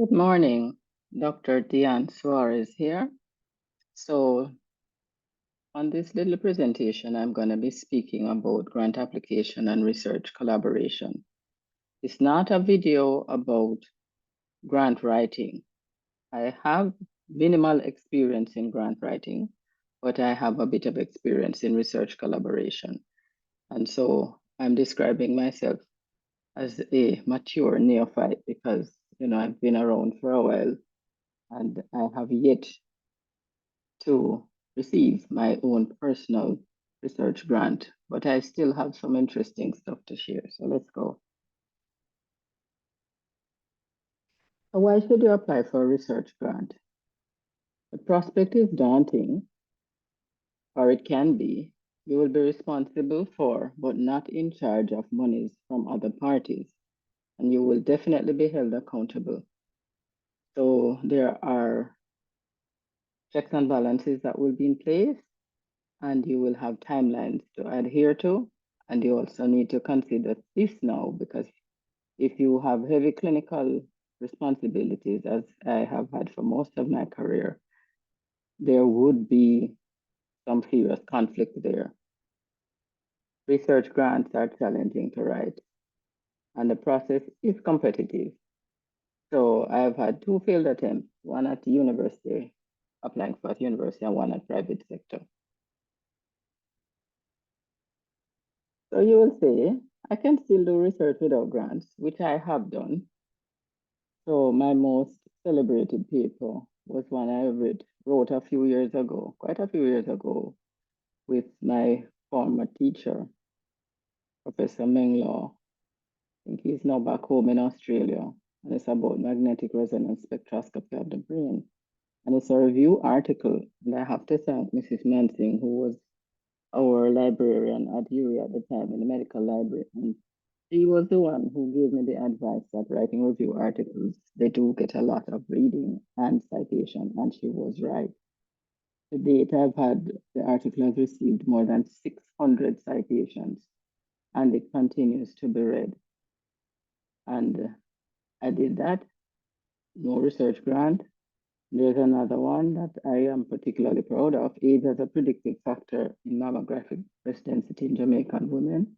Good morning, Dr. Diane Suarez here. So on this little presentation, I'm going to be speaking about grant application and research collaboration. It's not a video about grant writing. I have minimal experience in grant writing, but I have a bit of experience in research collaboration. And so I'm describing myself as a mature neophyte because, I've been around for a while and I have yet to receive my own personal research grant, but I still have some interesting stuff to share. So let's go. So why should you apply for a research grant? The prospect is daunting, or it can be. You will be responsible for, but not in charge of monies from other parties, and you will definitely be held accountable. So there are checks and balances that will be in place, and you will have timelines to adhere to. And you also need to consider this now, because if you have heavy clinical responsibilities, as I have had for most of my career, there would be some serious conflict there. Research grants are challenging to write, and the process is competitive. So I've had two failed attempts, one at the university, applying for the university, and one at private sector. So you will say, I can still do research without grants, which I have done. So my most celebrated paper was one I wrote a few years ago, quite a few years ago, with my former teacher, Professor Menglaw. I think he's now back home in Australia, and it's about magnetic resonance spectroscopy of the brain. And it's a review article, and I have to thank Mrs. Mansing, who was our librarian at UWI at the time in the medical library. And she was the one who gave me the advice that writing review articles, they do get a lot of reading and citation, and she was right. To date, the article has received more than 600 citations, and it continues to be read. And I did that, no research grant. There's another one that I am particularly proud of, age as a predictive factor in mammographic breast density in Jamaican women.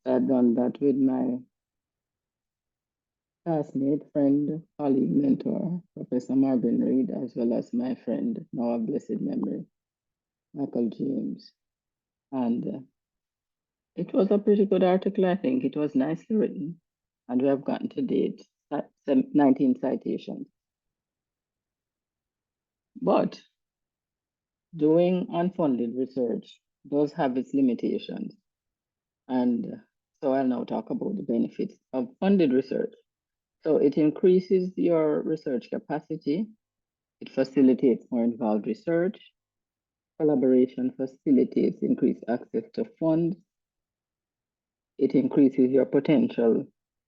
I've done that with my classmate, friend, colleague, mentor, Professor Marvin Reed, as well as my friend, now of blessed memory, Michael James. And it was a pretty good article, I think. It was nicely written. And we have gotten to date 19 citations. But doing unfunded research does have its limitations. And so I'll now talk about the benefits of funded research. So it increases your research capacity. It facilitates more involved research. Collaboration facilitates increased access to funds. It increases your potential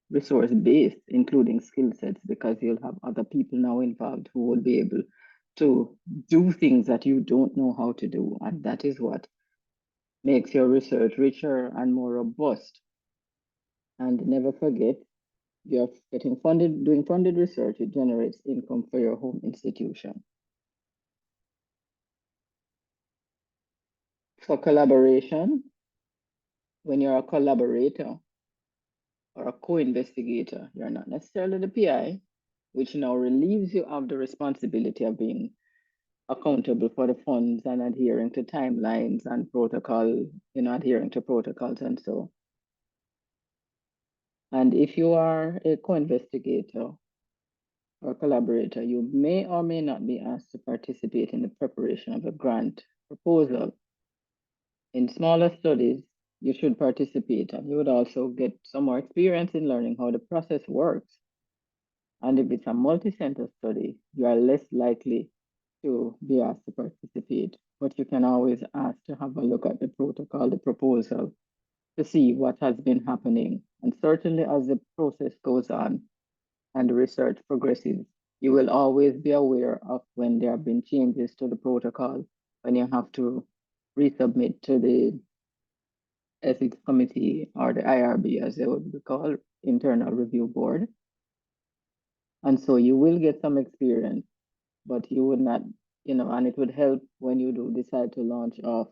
resource base, including skill sets, because you'll have other people now involved who will be able to do things that you don't know how to do. And that is what makes your research richer and more robust. And never forget, you're getting funded, doing funded research, it generates income for your home institution. For collaboration, when you're a collaborator or a co-investigator, you're not necessarily the PI, which now relieves you of the responsibility of being accountable for the funds and adhering to timelines and protocol, adhering to protocols and so. And if you are a co-investigator or collaborator, you may or may not be asked to participate in the preparation of a grant proposal. In smaller studies, you should participate, and you would also get some more experience in learning how the process works. And if it's a multi-center study, you are less likely to be asked to participate, but you can always ask to have a look at the protocol, the proposal, to see what has been happening. And certainly as the process goes on and the research progresses, you will always be aware of when there have been changes to the protocol, when you have to resubmit to the ethics committee or the IRB, as they would be called, internal review board. And so you will get some experience, but you would not, and it would help when you do decide to launch off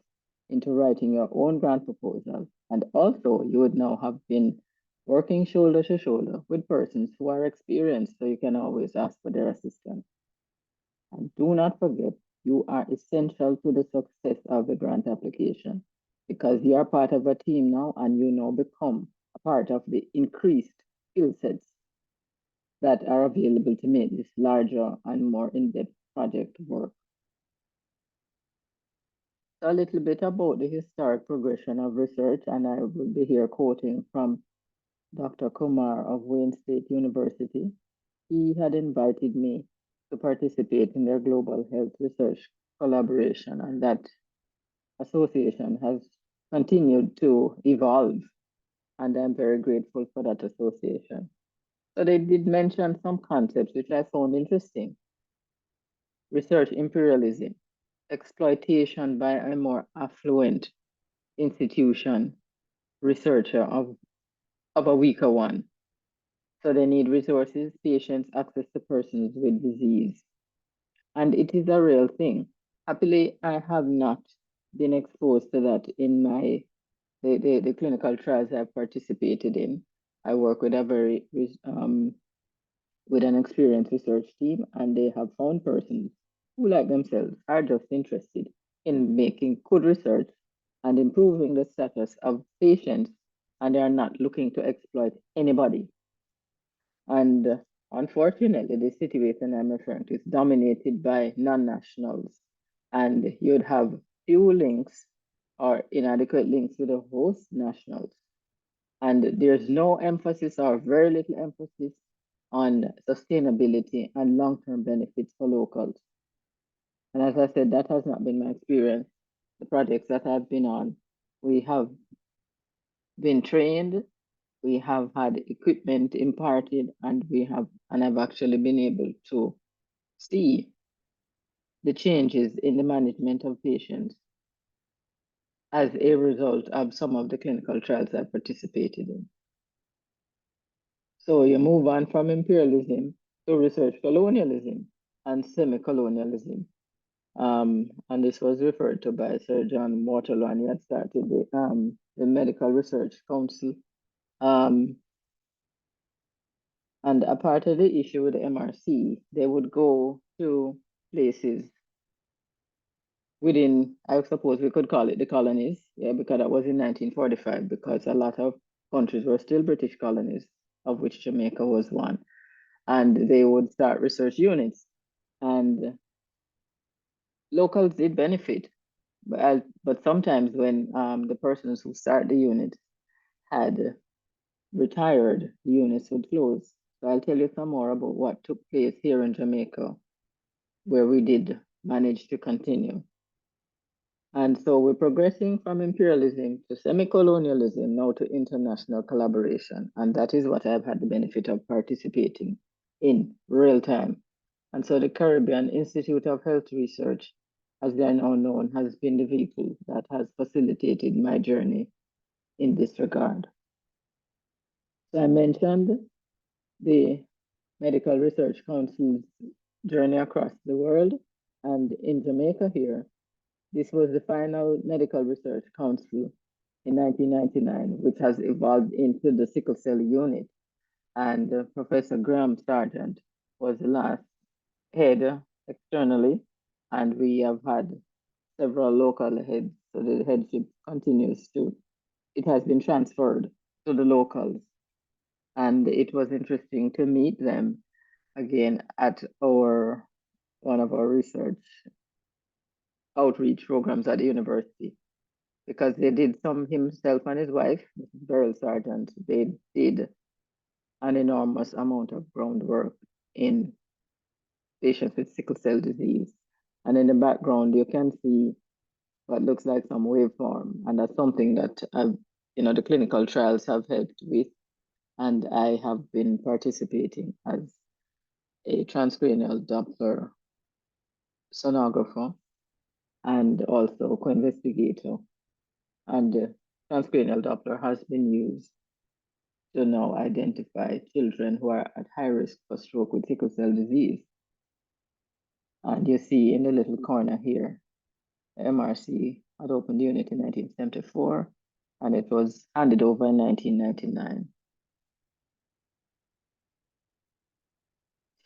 into writing your own grant proposal. And also, you would now have been working shoulder to shoulder with persons who are experienced, so you can always ask for their assistance. And do not forget, you are essential to the success of the grant application because you are part of a team now and you now become a part of the increased skill sets that are available to make this larger and more in-depth project work. A little bit about the historic progression of research, and I will be here quoting from Dr. Kumar of Wayne State University. He had invited me to participate in their global health research collaboration, and that association has continued to evolve, and I'm very grateful for that association. So they did mention some concepts which I found interesting. Research imperialism, exploitation by a more affluent institution researcher of a weaker one. So they need resources, patients, access to persons with disease. And it is a real thing. Happily, I have not been exposed to that in the clinical trials I've participated in. I work with a very with an experienced research team, and they have found persons who, like themselves, are just interested in making good research and improving the status of patients, and they are not looking to exploit anybody. And unfortunately, the situation I'm referring to is dominated by non-nationals, and you'd have few links or inadequate links with the host nationals. And there's no emphasis or very little emphasis on sustainability and long-term benefits for locals. And as I said, that has not been my experience. The projects that I've been on, we have been trained, we have had equipment imparted, and I've actually been able to see the changes in the management of patients as a result of some of the clinical trials I participated in. So you move on from imperialism to research colonialism and semi-colonialism. And this was referred to by Sir John Waterloo, and he had started the Medical Research Council. And a part of the issue with the MRC, they would go to places within, I suppose we could call it the colonies, yeah, because that was in 1945, because a lot of countries were still British colonies, of which Jamaica was one. And they would start research units. And locals did benefit, but sometimes when the persons who start the unit had retired, the units would close. So I'll tell you some more about what took place here in Jamaica, where we did manage to continue. And so we're progressing from imperialism to semi-colonialism, now to international collaboration. And that is what I've had the benefit of participating in real time. And so the Caribbean Institute of Health Research, as they are now known, has been the vehicle that has facilitated my journey in this regard. So I mentioned the Medical Research Council's journey across the world. And in Jamaica here, this was the final Medical Research Council in 1999, which has evolved into the sickle cell unit. And Professor Graham Sargent was the last head externally, and we have had several local heads. So the headship continues to, it has been transferred to the locals. And it was interesting to meet them again at one of our research outreach programs at the university, because they did some, himself and his wife, Mrs. Beryl Sargent, they did an enormous amount of groundwork in patients with sickle cell disease. And in the background, you can see what looks like some waveform. And that's something that the clinical trials have helped with. And I have been participating as a transcranial Doppler sonographer and also co-investigator. And transcranial Doppler has been used to now identify children who are at high risk for stroke with sickle cell disease. And you see in the little corner here, MRC had opened the unit in 1974, and it was handed over in 1999.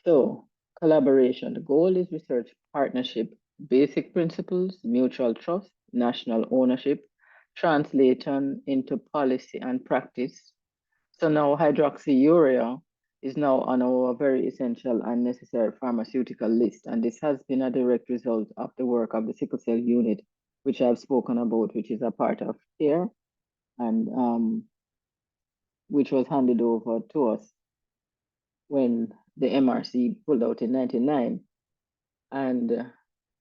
So, collaboration. The goal is research partnership, basic principles, mutual trust, national ownership, translation into policy and practice. So now hydroxyurea is now on our very essential and necessary pharmaceutical list. And this has been a direct result of the work of the sickle cell unit, which I've spoken about, which is a part of CARE and which was handed over to us when the MRC pulled out in 99. And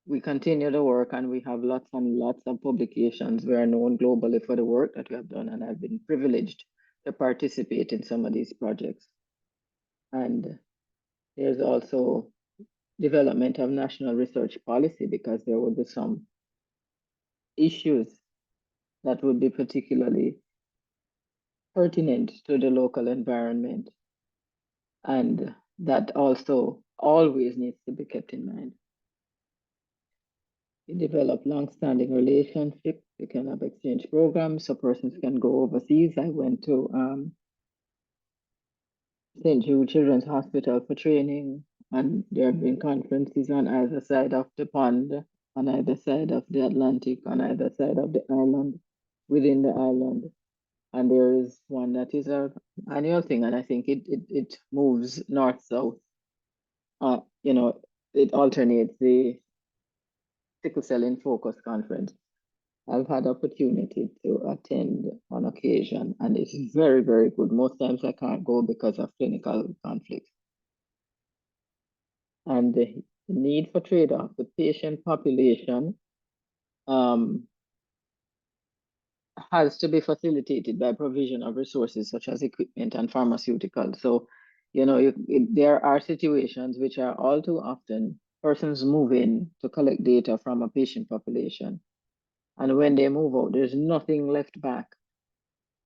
we continue the work and we have lots and lots of publications. We are known globally for the work that we have done, and I've been privileged to participate in some of these projects. And there's also development of national research policy because there will be some issues that would be particularly pertinent to the local environment. And that also always needs to be kept in mind. We develop long-standing relationships. We can have exchange programs so persons can go overseas. I went to St. Jude Children's Hospital for training, and there have been conferences on either side of the pond, on either side of the Atlantic, on either side of the island, within the island. And there is one that is an annual thing, and I think it moves north-south. You know, it alternates the Sickle Cell in Focus conference. I've had opportunity to attend on occasion, and it's very, very good. Most times I can't go because of clinical conflicts. And the need for trade-off, the patient population has to be facilitated by provision of resources such as equipment and pharmaceuticals. So, you know, there are situations which are all too often persons move in to collect data from a patient population. And when they move out, there's nothing left back,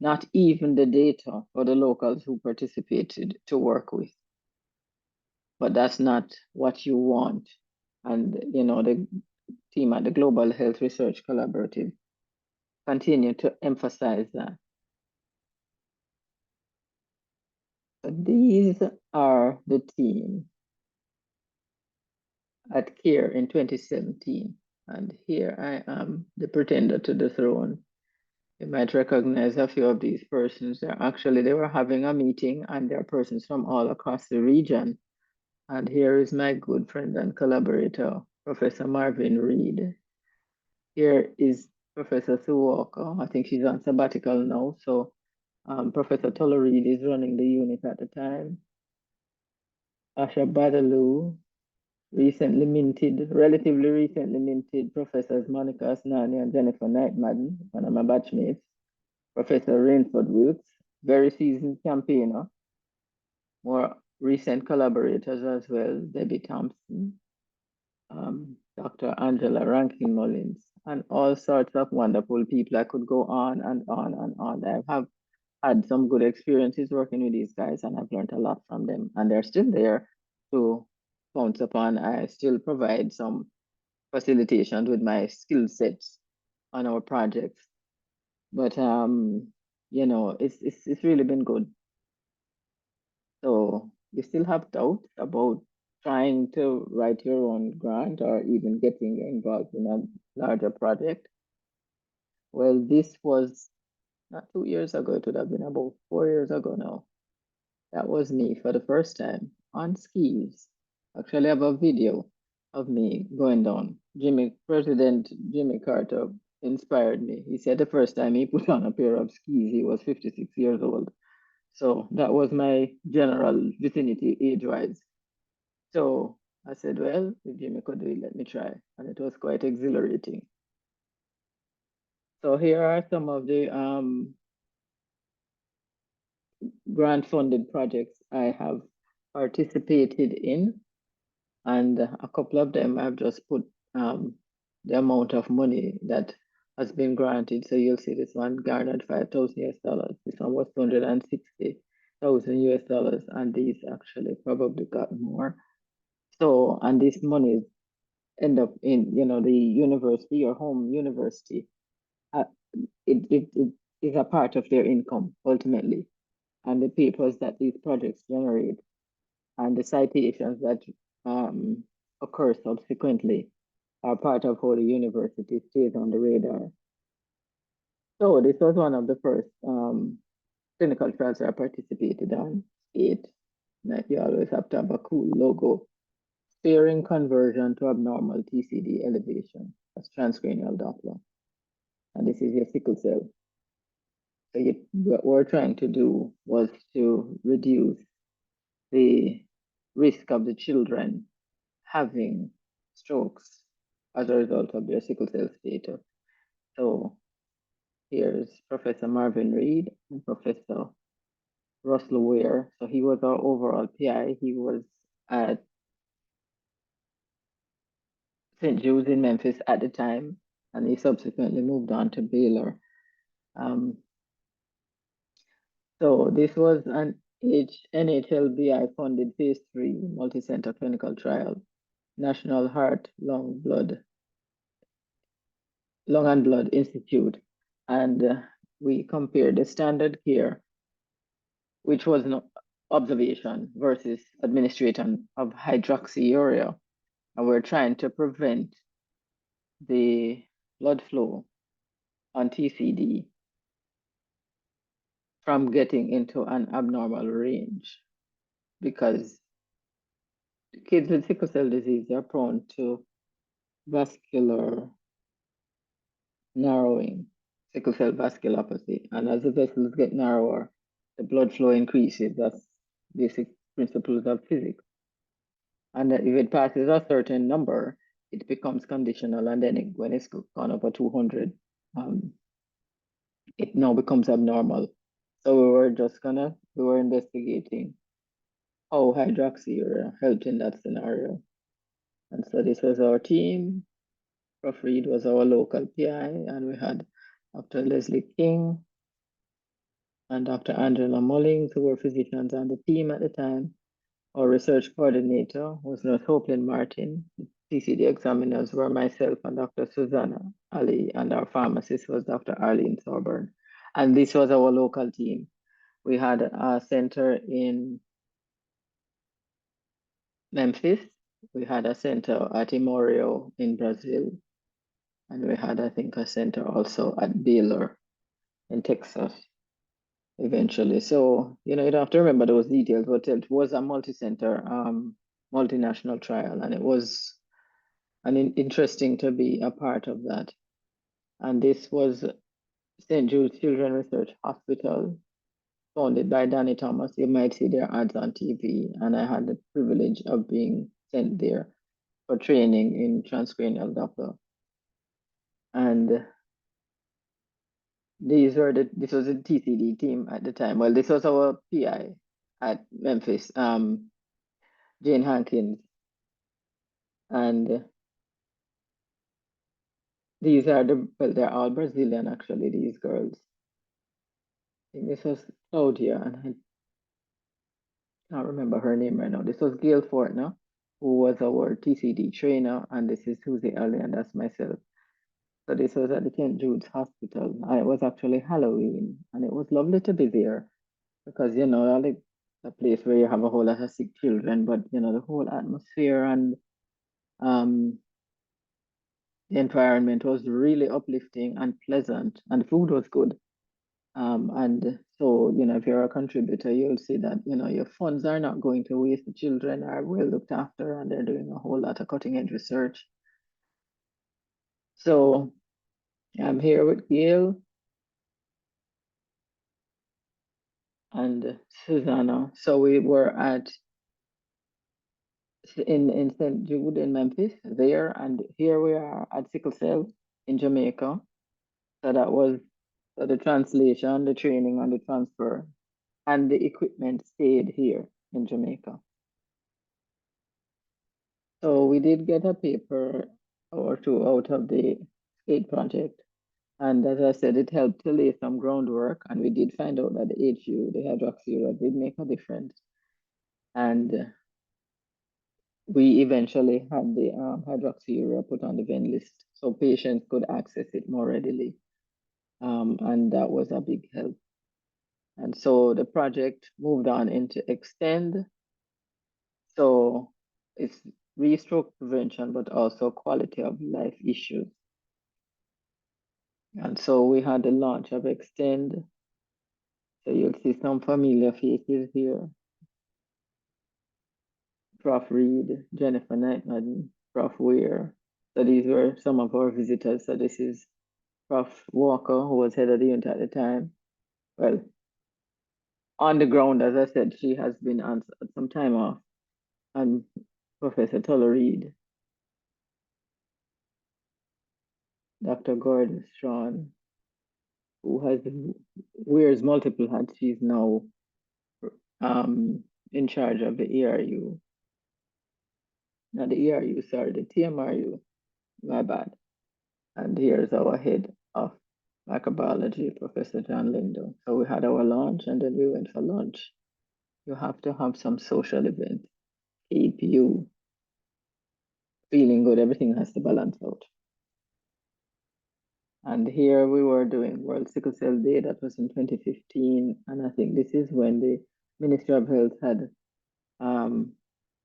not even the data for the locals who participated to work with. But that's not what you want. And, you know, the team at the Global Health Research Collaborative continue to emphasize that. So these are the team at CARE in 2017. And here I am, the pretender to the throne. You might recognize a few of these persons. They were having a meeting, and there are persons from all across the region. And here is my good friend and collaborator, Professor Marvin Reed. Here is Professor Sue Walker. I think she's on sabbatical now. So Professor Toller Reed is running the unit at the time. Asha Badaloo, relatively recently minted Professors Monica Asnani and Jennifer Knight-Madden, one of my batchmates. Professor Rainford Wilkes, very seasoned campaigner. More recent collaborators as well, Debbie Thompson, Dr. Angela Rankin Mullins, and all sorts of wonderful people. I could go on and on and on. I have had some good experiences working with these guys, and I've learned a lot from them. And they're still there to pounce upon. I still provide some facilitation with my skill sets on our projects. But you know, it's really been good. So you still have doubt about trying to write your own grant or even getting involved in a larger project? Well, this was not 2 years ago, it would have been about 4 years ago now. That was me for the first time on skis. Actually, I have a video of me going down. President Jimmy Carter inspired me. He said the first time he put on a pair of skis, he was 56 years old. So that was my general vicinity age-wise. So I said, well, if Jimmy could do it, let me try. And it was quite exhilarating. So here are some of the grant-funded projects I have participated in. And a couple of them I've just put the amount of money that has been granted. So you'll see this one garnered $5,000 US. This one was 260. US dollars, and these actually probably got more. So, and these monies end up in, the university or home university. Uh, it is a part of their income ultimately. And the papers that these projects generate and the citations that um, occur subsequently are part of how the university stays on the radar. So this was one of the first clinical trials I participated on. Eight, that you always have to have a cool logo. Sparing conversion to abnormal TCD elevation. That's transcranial Doppler. And this is your sickle cell. So what we're trying to do was to reduce the risk of the children having strokes as a result of their sickle cell status. So here's Professor Marvin Reed and Professor Russell Ware. So he was our overall PI. He was at St. Jude's in Memphis at the time, and he subsequently moved on to Baylor. So this was an NHLBI funded phase 3 multicenter clinical trial, National Heart, Lung and Blood Institute. And we compared the standard care, which was an observation versus administration of hydroxyurea. And we're trying to prevent the blood flow on TCD from getting into an abnormal range, because kids with sickle cell disease are prone to vascular narrowing, sickle cell vasculopathy. And as the vessels get narrower, the blood flow increases. That's basic principles of physics. And if it passes a certain number, it becomes conditional. And then when it's gone over 200, it now becomes abnormal. So we were investigating how hydroxyurea helped in that scenario. And so this was our team. Prof. Reed was our local PI, and we had Dr. Leslie King and Dr. Angela Mullings, who were physicians on the team at the time. Our research coordinator was Nurse Hopeland Martin. The TCD examiners were myself and Dr. Susanna Ali, and our pharmacist was Dr. Arlene Thorburn. And this was our local team. We had a center in Memphis. We had a center at Imorio in Brazil. And we had, I think, a center also at Baylor in Texas eventually. So, you don't have to remember those details, but it was a multi-center, multinational trial, and it was interesting to be a part of that. And this was St. Jude's Children's Research Hospital, founded by Danny Thomas. You might see their ads on TV, and I had the privilege of being sent there for training in transcranial Doppler. And this was the TCD team at the time. Well, this was our PI at Memphis, Jane Hankins. And these are they're all Brazilian actually, these girls. I think this was Claudia, and I can't remember her name right now. This was Gail Fortner, who was our TCD trainer, and this is Susie Ali, and that's myself. So this was at the St. Jude's Hospital, and it was actually Halloween, and it was lovely to be there because, like a place where you have a whole lot of sick children, but, the whole atmosphere and the environment was really uplifting and pleasant, and the food was good. And so, if you're a contributor, you'll see that, your funds are not going to waste. The children are well looked after, and they're doing a whole lot of cutting edge research. So I'm here with Gail and Susanna. So we were in St. Jude in Memphis there, and here we are at Sickle Cell in Jamaica. So that was the translation, the training, and the transfer, and the equipment stayed here in Jamaica. So we did get a paper or two out of the 8 project. And as I said, it helped to lay some groundwork. And we did find out that the HU, the hydroxyurea, did make a difference. And we eventually had the hydroxyurea put on the VEN list so patients could access it more readily. And that was a big help. And so the project moved on into Extend. So it's re-stroke prevention, but also quality of life issues. And so we had the launch of Extend. So you'll see some familiar faces here. Prof. Reed, Jennifer Knightman, Prof. Weir. So these were some of our visitors. So this is Prof. Walker, who was head of the unit at the time. Well, on the ground, as I said, she has been on some time off. And Professor Toller Reed, Dr. Gordon Strawn, who wears multiple hats. She's now in charge of the ERU. Not the ERU, sorry, the TMRU. My bad. And here's our head of microbiology, Professor John Lindo. So we had our lunch and then we went for lunch. You have to have some social event. Keep you feeling good. Everything has to balance out. And here we were doing World Sickle Cell Day. That was in 2015. And I think this is when the Ministry of Health had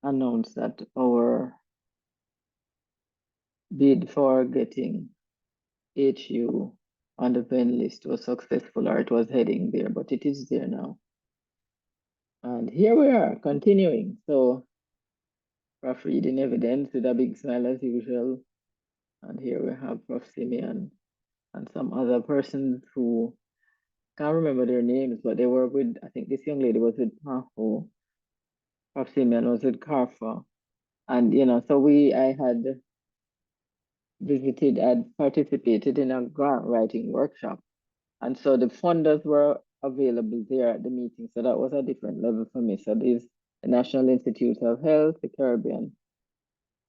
announced that our bid for getting HU on the VEN list was successful, or it was heading there, but it is there now. And here we are continuing. So Prof. reading evidence with a big smile as usual. And here we have Prof. Simeon and some other persons who can't remember their names, but they were with, I think this young lady was with Paho. Prof. Simeon was with Carfa. And, so I had visited and participated in a grant writing workshop. And so the funders were available there at the meeting. So that was a different level for me. So there's the National Institute of Health, the Caribbean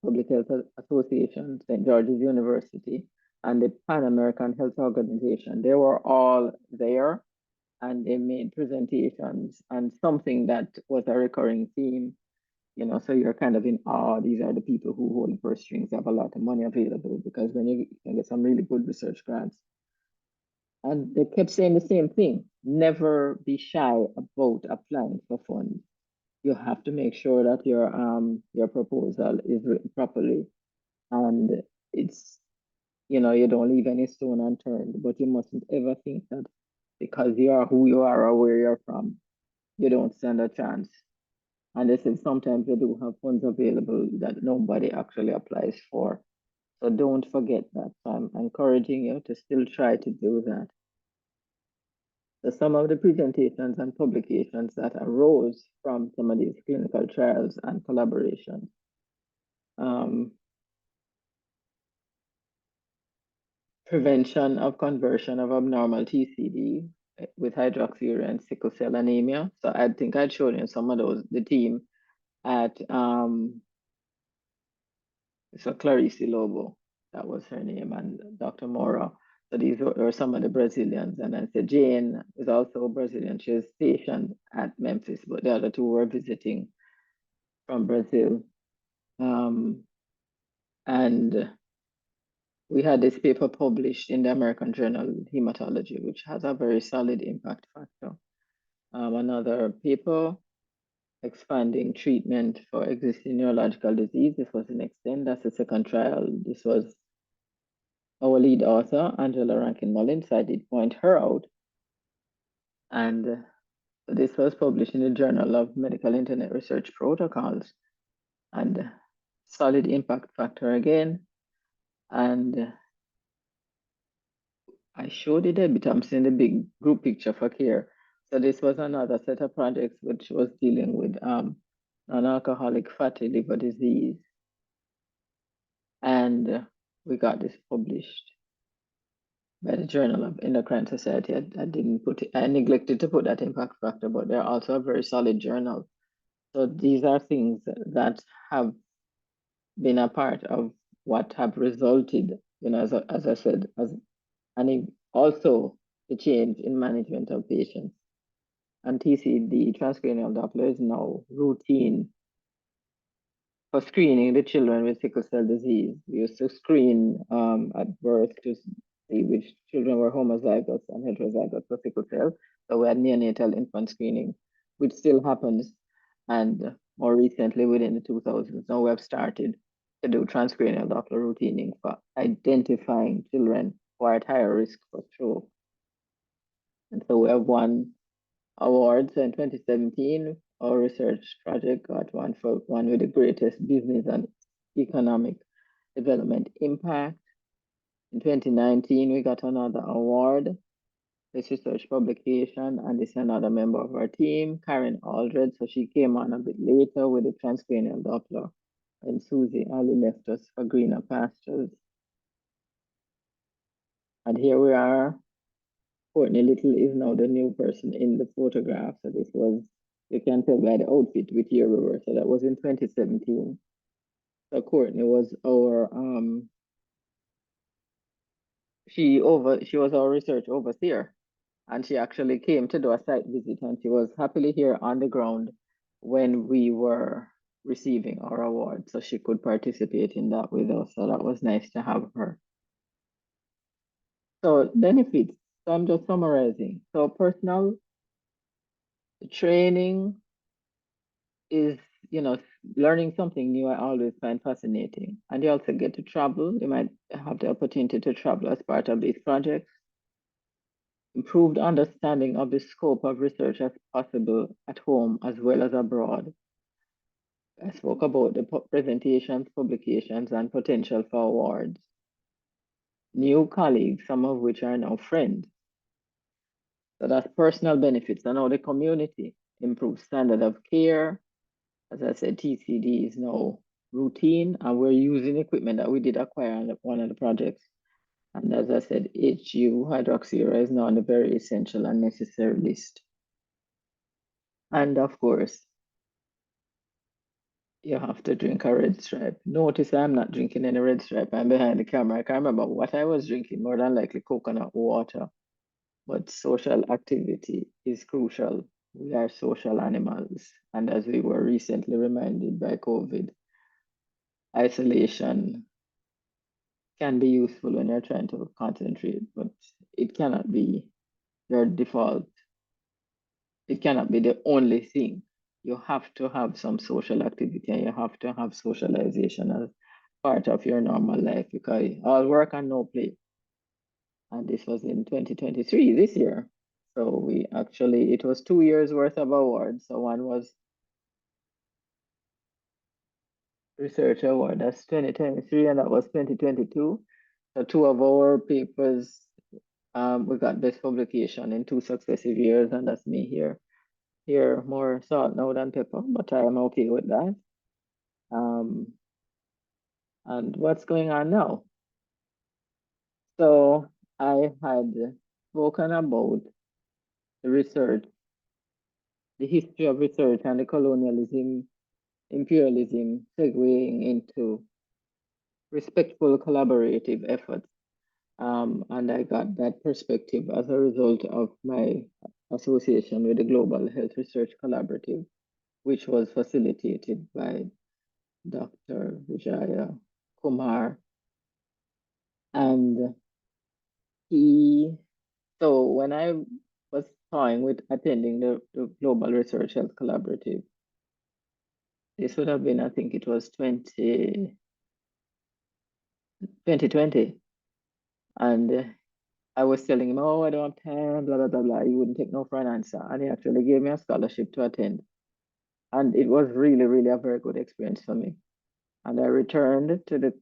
Public Health Association, St. George's University, and the Pan American Health Organization. They were all there and they made presentations, and something that was a recurring theme, so you're kind of in awe. These are the people who hold the purse strings, have a lot of money available, because when you can get some really good research grants. And they kept saying the same thing: never be shy about applying for funds. You have to make sure that your proposal is written properly, and it's you don't leave any stone unturned. But you mustn't ever think that because you are who you are or where you're from, you don't stand a chance. And they said sometimes they do have funds available that nobody actually applies for. So don't forget that. So I'm encouraging you to still try to do that. So some of the presentations and publications that arose from some of these clinical trials and collaborations. Prevention of conversion of abnormal TCD with hydroxyurea and sickle cell anemia. So I think I'd shown you some of those, the team at so Clarice Lobo, that was her name, and Dr. Mora. So these were some of the Brazilians. And I said Jane is also Brazilian. She was stationed at Memphis, but the other two were visiting from Brazil. And we had this paper published in the American Journal of Hematology, which has a very solid impact factor. Another paper, expanding treatment for existing neurological disease. This was in Extend. That's the second trial. This was our lead author, Angela Rankin Mullins. I did point her out. And this was published in the Journal of Medical Internet Research Protocols. And solid impact factor again. And I showed it a bit. I'm seeing the big group picture for care. So this was another set of projects which was dealing with non-alcoholic fatty liver disease. And we got this published by the Journal of Endocrine Society. I didn't put it, I neglected to put that impact factor, but they're also a very solid journal. So these are things that have been a part of what have resulted, as I said, as Also the change in management of patients. And TCD, transcranial Doppler, is now routine for screening the children with sickle cell disease. We used to screen at birth to see which children were homozygous and heterozygous for sickle cell. So we had neonatal infant screening, which still happens. And more recently, within the 2000s, now we have started to do transcranial Doppler routing for identifying children who are at higher risk for stroke. And so we have won awards in 2017. Our research project got one with the greatest business and economic development impact. In 2019, we got another award, this research publication, and this is another member of our team, Karen Aldred. So she came on a bit later with the transcranial Doppler, and Susie Ali left us for greener pastures. And here we are. Courtney Little is now the new person in the photograph. So this was, you can tell by the outfit with year we were. So that was in 2017. So Courtney was our she was our research overseer, and she actually came to do a site visit, and she was happily here on the ground when we were receiving our award, so she could participate in that with us. So that was nice to have her. So benefits. So I'm just summarizing. So personal training is, learning something new I always find fascinating. And you also get to travel. You might have the opportunity to travel as part of these projects. Improved understanding of the scope of research as possible at home as well as abroad. I spoke about the presentations, publications, and potential for awards. New colleagues, some of which are now friends. So that's personal benefits. And now the community, improved standard of care. As I said, TCD is now routine, and we're using equipment that we did acquire on one of the projects. And as I said, HU hydroxyurea is now on the very essential and necessary list. And of course, you have to drink a red stripe. Notice I'm not drinking any red stripe. I'm behind the camera. I can't remember what I was drinking, more than likely coconut water. But social activity is crucial. We are social animals. And as we were recently reminded by COVID, isolation can be useful when you're trying to concentrate, but it cannot be your default. It cannot be the only thing. You have to have some social activity, and you have to have socialization as part of your normal life, because all work and no play. And this was in 2023, this year. So it was 2 years worth of awards. So one was research award, that's 2023, and that was 2022. So two of our papers, we got best publication in 2 successive years, and that's me here. Here, more salt now than pepper, but I am okay with that. And what's going on now? So I had spoken about the research, the history of research and the colonialism, imperialism, segueing into respectful collaborative efforts. And I got that perspective as a result of my association with the Global Health Research Collaborative, which was facilitated by Dr. Vijaya Kumar. And so when I was toying with attending the Global Research Health Collaborative, this would have been, I think it was 2020. And I was telling him, oh, I don't have time, blah, blah, blah, blah. He wouldn't take no for an answer. And he actually gave me a scholarship to attend. And it was really, really a very good experience for me. And I returned to the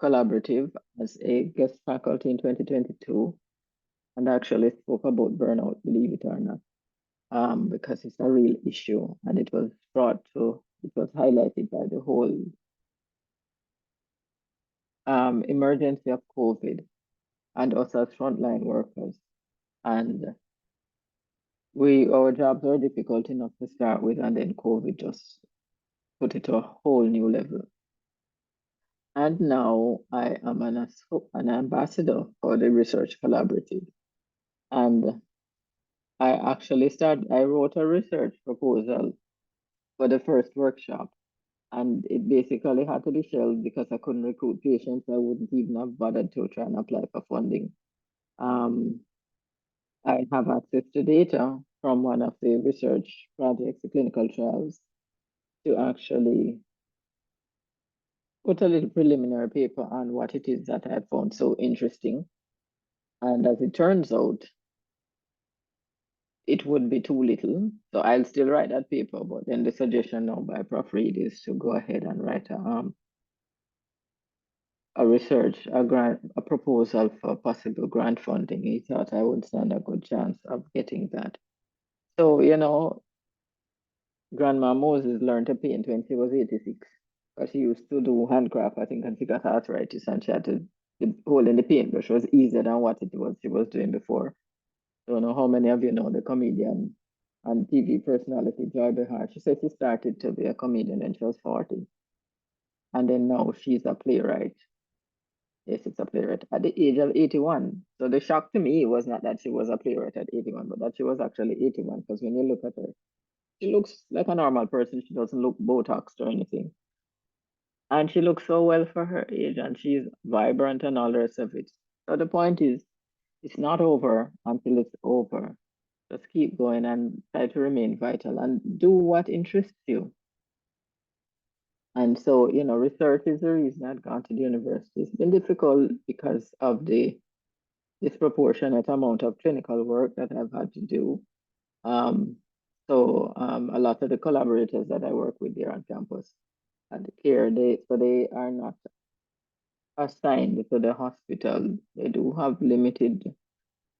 collaborative as a guest faculty in 2022, and actually spoke about burnout, believe it or not, because it's a real issue, and it was highlighted by the whole emergency of COVID and us as frontline workers. And our jobs were difficult enough to start with, and then COVID just put it to a whole new level. And now I am an ambassador for the Research Collaborative. And I wrote a research proposal for the first workshop. And it basically had to be shelved because I couldn't recruit patients. I wouldn't even have bothered to try and apply for funding. Um, I have access to data from one of the research projects, the clinical trials, to actually put a little preliminary paper on what it is that I found so interesting. And as it turns out, it would be too little. So I'll still write that paper, but then the suggestion now by Prof. Reed is to go ahead and write a proposal for possible grant funding. He thought I would stand a good chance of getting that. So, Grandma Moses learned to paint when she was 86. Because she used to do handcraft, I think, and she got arthritis and she had to holding the paintbrush was easier than what it was she was doing before. Don't know how many of you know the comedian and TV personality Joy Behar. She said she started to be a comedian when she was 40. And then now she's a playwright. Yes, it's a playwright at the age of 81. So the shock to me was not that she was a playwright at 81, but that she was actually 81. Because when you look at her, she looks like a normal person. She doesn't look Botoxed or anything. And she looks so well for her age and she's vibrant and all the rest of it. So the point is, it's not over until it's over. Just keep going and try to remain vital and do what interests you. And so, research is the reason I'd gone to the university. It's been difficult because of the disproportionate amount of clinical work that I've had to do. A lot of the collaborators that I work with here on campus at the care, they are not assigned to the hospital. They do have limited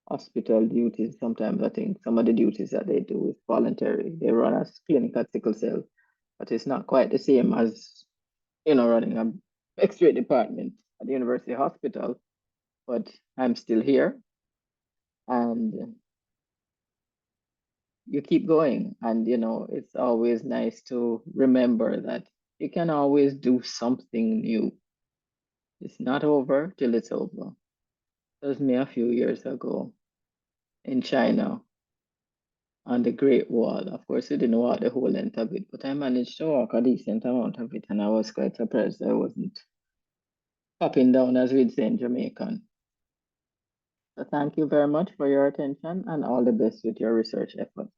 hospital duties. Sometimes I think some of the duties that they do is voluntary. They run a clinic at sickle cell, but it's not quite the same as, running a X-ray department at the university hospital. But I'm still here and you keep going. And, it's always nice to remember that you can always do something new. It's not over till it's over. It was me a few years ago in China on the Great Wall. Of course, we didn't walk the whole length of it, but I managed to walk a decent amount of it, and I was quite surprised I wasn't popping down, as we'd say in Jamaican. So thank you very much for your attention and all the best with your research efforts.